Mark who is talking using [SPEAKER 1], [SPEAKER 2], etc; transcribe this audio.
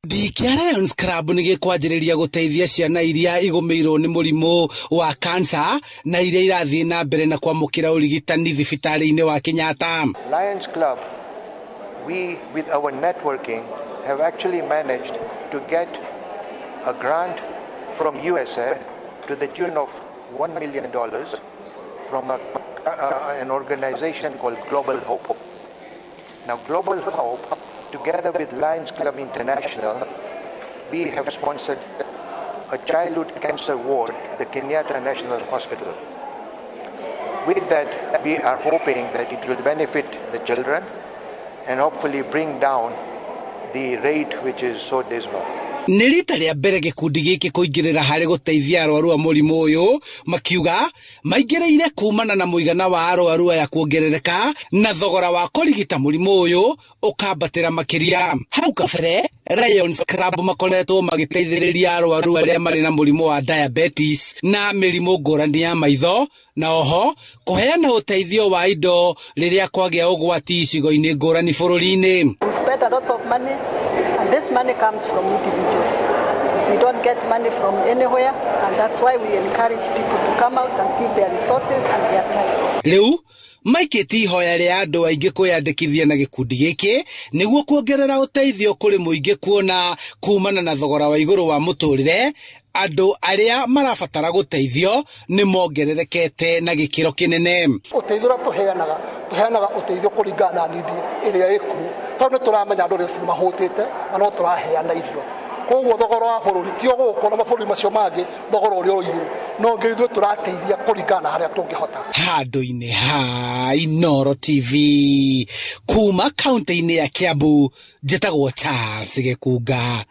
[SPEAKER 1] Kia Lions Club nĩ gĩkwanjĩrĩria gũteithia ciana iria igũmĩirwo nĩ mũrimũ wa cancer na iria irathiĩ na mbere na kwamũkĩra ũrigitani thibitarĩ-inĩ wa Kenyatta.
[SPEAKER 2] Lions Club, we with our networking have actually managed to get a grant from USA to the tune of $1 million from an organization called Global Hope. Now, Global Hope, together with Lions Club International, we have sponsored a childhood cancer ward at the Kenyatta National Hospital. With that, we are hoping that it will benefit the children and hopefully bring down the rate which is so dismal.
[SPEAKER 1] Nĩ rita rĩa mbere gĩkundi gĩkĩ kũingĩrĩra harĩ gũteithia arwaru a mũrimũ ũyũ, makiuga maingĩrĩire kumana na mũigana wa arwaru aya kuongerereka na thogora wa kũrigita mũrimũ ũyũ ũkambatĩra makĩria. Hau kabere, Lions Club makoretwo magĩteithĩrĩria arwaru arĩa marĩ na mũrimũ wa diabetes na mĩrimũ ngũrani ya maitho, na oho kũheana ũteithio wa indo rĩrĩa kwagĩa ũgwati icigo-inĩ ngũrani bũrũri-inĩ.
[SPEAKER 3] And this money comes from individuals. We don't get money from anywhere, and that's why we encourage people to come out and give their resources and their time.
[SPEAKER 1] Rĩu maikĩti ihoya rĩa andũ aingĩ kwĩyandĩkithia na gĩkundi gĩkĩ nĩguo kuongerera ũteithio kũrĩ mũingĩ kuona kumana na thogora wa igũrũ wa mũtũrĩre, andũ arĩa marabatara gũteithio nĩ mongererekete na gĩkĩro kĩnene.
[SPEAKER 4] Ũteithio ũrĩa tũheanaga ũteithio kũringana na nidi ĩrĩa ĩkuo. Tondũ nĩ tũramenya andũ arĩa mahũtĩte na no tũraheana irio. Koguo thogora wa bũrũri ti ũgũkũ na mabũrũri macio mangĩ thogora ũrĩa ũigũ. No ngĩithuĩ tũrateithia kũringana na harĩa tũngĩhota. Handũ-inĩ
[SPEAKER 1] ha Inooro TV kuma kaunti-inĩ ya Kiambu, njĩtagwo Charles Gĩkunga.